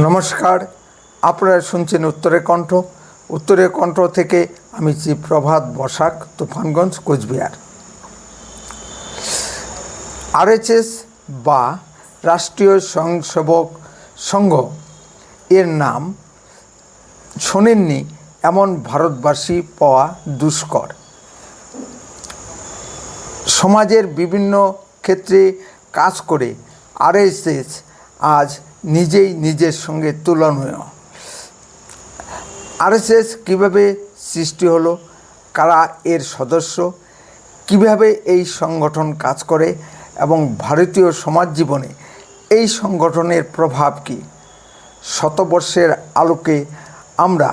নমস্কার, আপনারা শুনছেন উত্তরের কণ্ঠ থেকে আমি প্রভাত বসাক, তুফানগঞ্জ, কোচবিহার। আরএসএস বা রাষ্ট্রীয় স্বয়ংসেবক সংঘ এর নাম শোনেননি এমন ভারতবাসী পাওয়া দুষ্কর। সমাজের বিভিন্ন ক্ষেত্রে কাজ করে আরএসএস আজ নিজেই নিজের সঙ্গে তুলনীয়। আরএসএস কীভাবে সৃষ্টি হলো, কারা এর সদস্য, কিভাবে এই সংগঠন কাজ করে এবং ভারতীয় সমাজ জীবনে এই সংগঠনের প্রভাব কী, শতবর্ষের আলোকে আমরা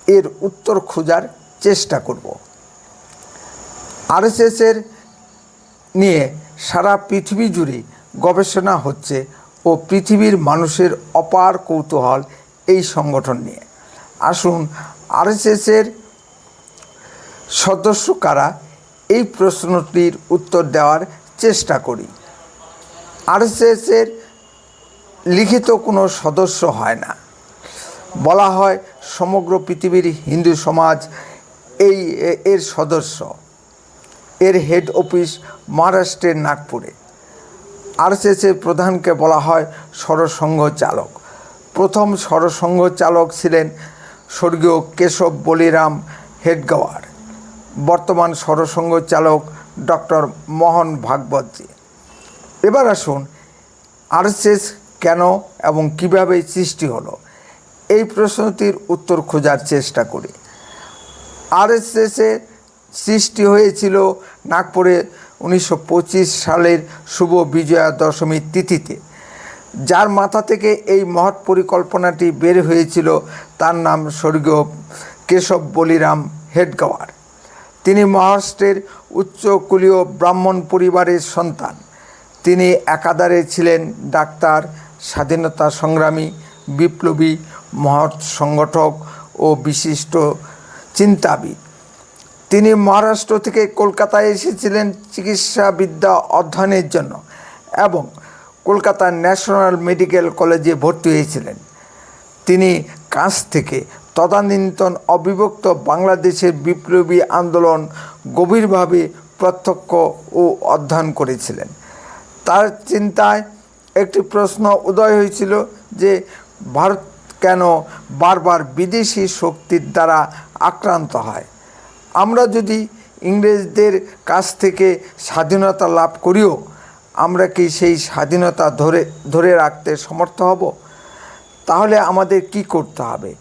এর উত্তর খোঁজার চেষ্টা করব। আরএসএসের নিয়ে সারা পৃথিবী জুড়ে গবেষণা হচ্ছে ও পৃথিবীর মানুষের অপার কৌতূহল এই সংগঠন নিয়ে। আসুন আরএসএসের সদস্য কারা, এই প্রশ্নটির উত্তর দেওয়ার চেষ্টা করি। আরএসএসের লিখিত কোনো সদস্য হয় না, বলা হয় সমগ্র পৃথিবীর হিন্দু সমাজ এর সদস্য। এর হেড অফিস মহারাষ্ট্রের নাগপুরে। আরএসএসের প্রধানকে বলা হয় সরসংঘ চালক। প্রথম সরসংঘ চালক ছিলেন স্বর্গীয় কেশব বলিরাম হেডগেওয়ার। বর্তমান সরসংঘ চালক ডক্টর মোহন ভাগবতজি। এবার আসুন আরএসএস কেন এবং কিভাবে সৃষ্টি হলো, এই প্রশ্নটির উত্তর খোঁজার চেষ্টা করি। আরএসএসের সৃষ্টি হয়েছিল নাগপুরে 1925 সালের শুভ বিজয়া দশমীর তিথিতে। যার মাথা থেকে এই মহৎ পরিকল্পনাটি বের হয়েছিল তার নাম স্বর্গীয় কেশব বলিরাম হেডগেওয়ার। তিনি মহারাষ্ট্রের উচ্চকুলীয় ব্রাহ্মণ পরিবারের সন্তান। তিনি একাধারে ছিলেন ডাক্তার, স্বাধীনতা সংগ্রামী, বিপ্লবী, মহৎ সংগঠক ও বিশিষ্ট চিন্তাবিদ। তিনি মহারাষ্ট্র থেকে কলকাতায় এসেছিলেন চিকিৎসাবিদ্যা অধ্যয়নের জন্য এবং কলকাতার ন্যাশনাল মেডিকেল কলেজে ভর্তি হয়েছিলেন। তিনি কাছ থেকে তদানীন্তন অবিভক্ত বাংলাদেশের বিপ্লবী আন্দোলন গভীরভাবে প্রত্যক্ষ ও অধ্যয়ন করেছিলেন। তার চিন্তায় একটি প্রশ্ন উদয় হয়েছিল যে ভারত কেন বারবার বিদেশি শক্তির দ্বারা আক্রান্ত হয়। আমরা যদি ইংরেজদের কাছ থেকে স্বাধীনতা লাভ করিও, আমরা কি সেই স্বাধীনতা ধরে রাখতে সমর্থ হব? তাহলে আমাদের কি করতে হবে?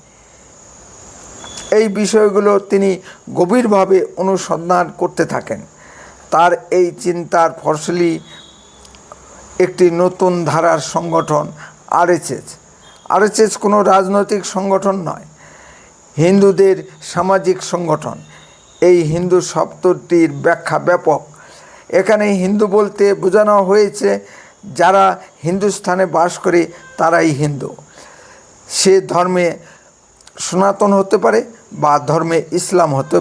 এই বিষয়গুলো তিনি গভীরভাবে অনুসন্ধান করতে থাকেন। তার এই চিন্তার ফসলই একটি নতুন ধারার সংগঠন আরএসএস। আরএসএস কোনো রাজনৈতিক সংগঠন নয়, হিন্দুদের সামাজিক সংগঠন। এই হিন্দু শব্দটির ব্যাখ্যা ব্যাপক। এখানে হিন্দু বলতে বোঝানো হয়েছে যারা হিন্দুস্থানে বাস করে তারাই হিন্দু। সে ধর্মে সনাতন হতে পারে বা ধর্মে ইসলাম হতে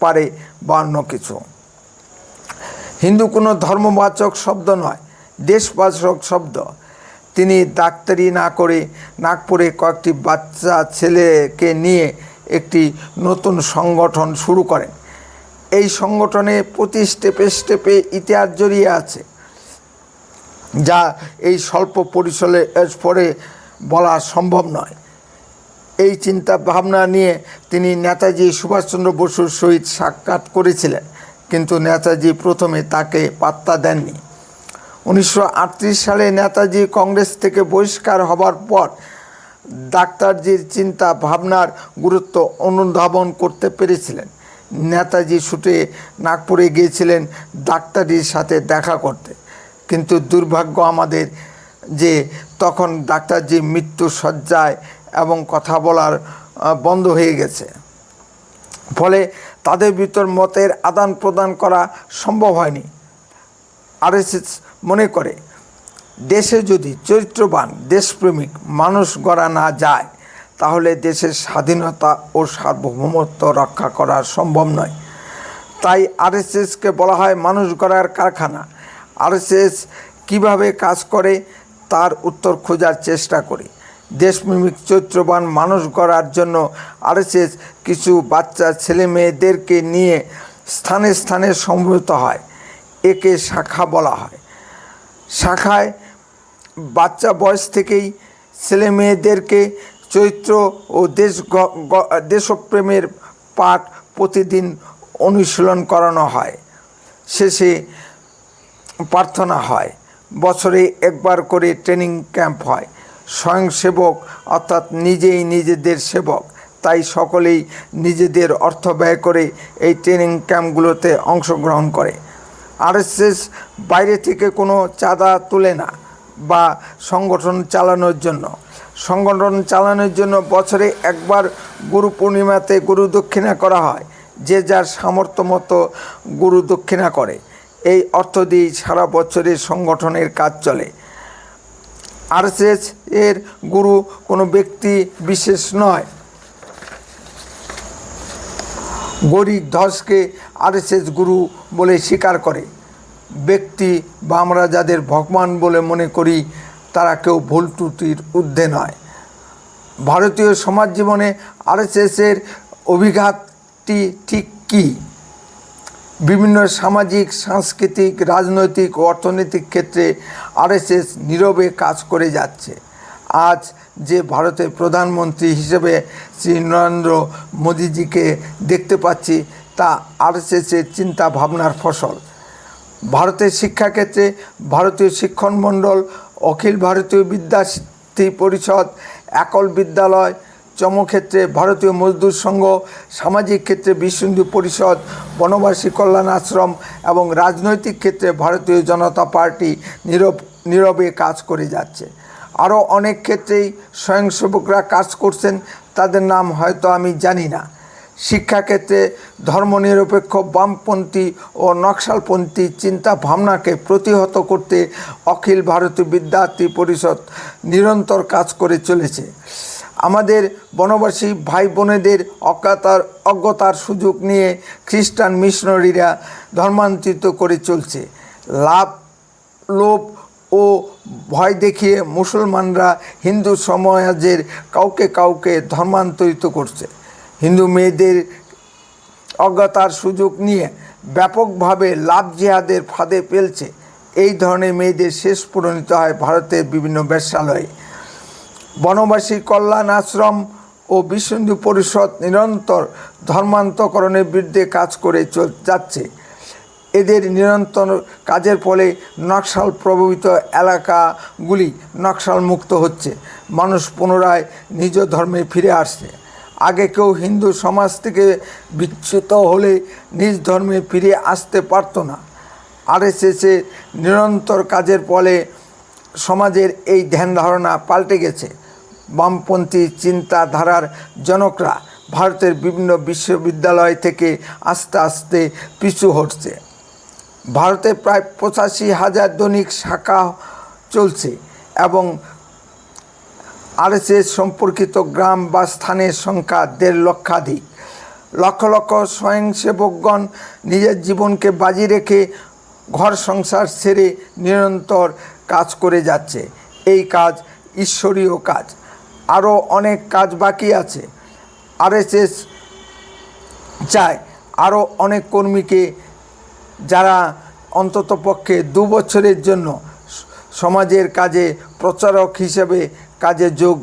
পারে বা অন্য কিছু। হিন্দু কোনো ধর্মবাচক শব্দ নয়, দেশবাচক শব্দ। তিনি ডাক্তারি না করে নাগপুরে কয়েকটি বাচ্চা ছেলেকে নিয়ে একটি নতুন সংগঠন শুরু করেন। এই সংগঠনে প্রতি স্টেপে স্টেপে ইতিহাস জড়িয়ে আছে, যা এই স্বল্প পরে বলা সম্ভব নয়। এই চিন্তা ভাবনা নিয়ে তিনি নেতাজি সুভাষচন্দ্র বসুর সহিত সাক্ষাৎ করেছিলেন, কিন্তু নেতাজি প্রথমে তাকে পাত্তা দেননি। 1938 সালে নেতাজি কংগ্রেস থেকে বহিষ্কার হবার পর ডাক্তারজির চিন্তা ভাবনার গুরুত্ব অনুধাবন করতে পেরেছিলেন। নেতাজি ছুটে নাগপুরে গিয়েছিলেন ডাক্তারজির সাথে দেখা করতে, কিন্তু দুর্ভাগ্য আমাদের যে তখন ডাক্তারজি মৃত্যু শয্যায় এবং কথা বলার বন্ধ হয়ে গেছে। ফলে তাদের ভিতর মতের আদান প্রদান করা সম্ভব হয়নি। আরএসএস মনে করে দেশে যদি চরিত্রবান দেশপ্রেমিক মানুষ গড়া না যায়, তাহলে দেশের স্বাধীনতা ও সার্বভৌমত্ব রক্ষা করা সম্ভব নয়। তাই আরএসএসকে বলা হয় মানুষ গড়ার কারখানা। আরএসএস কিভাবে কাজ করে তার উত্তর খোঁজার চেষ্টা করি। দেশপ্রেমিক চরিত্রবান মানুষ গড়ার জন্য আরএসএস কিছু বাচ্চা ছেলে মেয়েদেরকে নিয়ে স্থানে স্থানে সমবেত হয়। একে শাখা বলা হয়। শাখায় বাচ্চা বয়স থেকেই ছেলে মেয়েদেরকে চরিত্র ও দেশপ্রেমের পাঠ প্রতিদিন অনুশীলন করানো হয়। শেষে প্রার্থনা হয়। বছরে একবার করে ট্রেনিং ক্যাম্প হয়। স্বয়ংসেবক অর্থাৎ নিজেই নিজেদের সেবক, তাই সকলেই নিজেদের অর্থ ব্যয় করে এই ট্রেনিং ক্যাম্পগুলোতে অংশগ্রহণ করে। আরএসএস বাইরে থেকে কোনো চাঁদা তোলে না বা সংগঠন চালানোর জন্য বছরে একবার গুরু পূর্ণিমাতে গুরু দক্ষিণা করা হয়। যে যার সামর্থ্য মতো গুরু দক্ষিণা করে। এই অর্থ দিয়েই সারা বছরের সংগঠনের কাজ চলে। আরএসএস এর গুরু কোনো ব্যক্তি বিশেষ নয়। গরিব ধসকে আরএসএস গুরু বলে স্বীকার করে। ব্যক্তি বা আমরা যাদের ভগবান বলে মনে করি তারা কেউ ভুল ত্রুটির ঊর্ধ্বে নয়। ভারতীয় সমাজ জীবনে আরএসএসের অভিঘাতটি ঠিক কী? বিভিন্ন সামাজিক, সাংস্কৃতিক, রাজনৈতিক ও অর্থনৈতিক ক্ষেত্রে আরএসএস নীরবে কাজ করে যাচ্ছে। আজ যে ভারতের প্রধানমন্ত্রী হিসেবে শ্রী নরেন্দ্র মোদীজিকে দেখতে পাচ্ছি তা আরএসএসের চিন্তা ভাবনার ফসল। ভারতের শিক্ষাক্ষেত্রে ভারতীয় শিক্ষণ মণ্ডল, অখিল ভারতীয় বিদ্যার্থী পরিষদ, একল বিদ্যালয়, শ্রমক্ষেত্রে ভারতীয় মজদুর সংঘ, সামাজিক ক্ষেত্রে বিশ্ব হিন্দু পরিষদ, বনবাসী কল্যাণ আশ্রম এবং রাজনৈতিক ক্ষেত্রে ভারতীয় জনতা পার্টি নীরবে কাজ করে যাচ্ছে। আরও অনেক ক্ষেত্রেই স্বয়ংসেবকরা কাজ করছেন, তাদের নাম হয়তো আমি জানি না। শিক্ষাক্ষেত্রে ধর্মনিরপেক্ষ বামপন্থী ও নকশালপন্থী চিন্তা ভাবনাকে প্রতিহত করতে অখিল ভারতীয় বিদ্যার্থী পরিষদ নিরন্তর কাজ করে চলেছে। আমাদের বনবাসী ভাই বোনেদের অজ্ঞতার সুযোগ নিয়ে খ্রিস্টান মিশনারিরা ধর্মান্তরিত করে চলছে। লোভ ও ভয় দেখিয়ে মুসলমানরা হিন্দু সমাজের কাউকে ধর্মান্তরিত করছে। হিন্দু মেয়েদের অজ্ঞতার সুযোগ নিয়ে ব্যাপকভাবে লাভ জিহাদের ফাঁদে ফেলছে। এই ধরনের মেয়েদের শেষ পরিণত হয় ভারতের বিভিন্ন বেশ্যালয়ে। বনবাসী কল্যাণ আশ্রম ও বিশ্ব হিন্দু পরিষদ নিরন্তর ধর্মান্তকরণের বিরুদ্ধে কাজ করে যাচ্ছে। এদের নিরন্তর কাজের ফলে নকশাল প্রভাবিত এলাকাগুলি নকশাল মুক্ত হচ্ছে। মানুষ পুনরায় নিজ ধর্মে ফিরে আসছে। আগে কেউ হিন্দু সমাজ থেকে বিচ্যুত হলে নিজ ধর্মে ফিরে আসতে পারত না। আরএসএসের নিরন্তর কাজের ফলে সমাজের এই ধ্যান ধারণা পাল্টে গেছে। বামপন্থী চিন্তাধারার জনকরা ভারতের বিভিন্ন বিশ্ববিদ্যালয় থেকে আস্তে আস্তে পিছু হটছে। ভারতে প্রায় 85,000 দৈনিক শাখা চলছে এবং আরএসএস সম্পর্কিত গ্রাম বা স্থানের সংখ্যা 1.5 লক্ষাধিক। লক্ষ লক্ষ স্বয়ংসেবকগণ নিজের জীবনকে বাজি রেখে ঘর সংসার ছেড়ে নিরন্তর কাজ করে যাচ্ছে। এই কাজ ঈশ্বরীয় কাজ। আরও অনেক কাজ বাকি আছে। আরএসএস চায় আরও অনেক কর্মীকে যারা অন্ততপক্ষে 2 বছরের জন্য সমাজের কাজে প্রচারক হিসেবে কাজে যোগ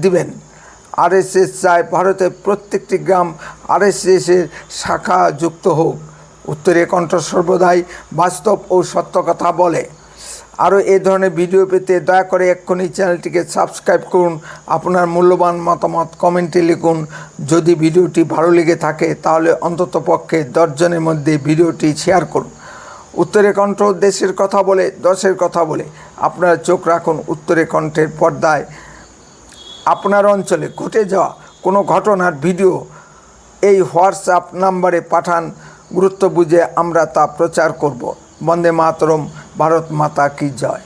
দিবেন। আরএসএস চায় ভারতের প্রত্যেকটি গ্রাম আরএসএসের শাখা যুক্ত হোক। উত্তরে কণ্ঠ সর্বদাই বাস্তব ও সত্য কথা বলে। আরও এ ধরনের ভিডিও পেতে দয়া করে এক্ষুনি চ্যানেলটিকে সাবস্ক্রাইব করুন। আপনার মূল্যবান মতামত কমেন্টে লিখুন। যদি ভিডিওটি ভালো লেগে থাকে তাহলে অন্ততপক্ষে 10 জনের মধ্যে ভিডিওটি শেয়ার করুন। উত্তরে কণ্ঠ দেশের কথা বলে, দশের কথা বলে। আপনারা চোখ রাখুন উত্তরে কণ্ঠের পর্দায়। আপনার অঞ্চলে ঘটে যাওয়া কোনো ঘটনার ভিডিও এই হোয়াটসঅ্যাপ নাম্বারে পাঠান। গুরুত্ব বুঝে আমরা তা প্রচার করব। বন্দে মাতরম। ভারত মাতা কি জয়।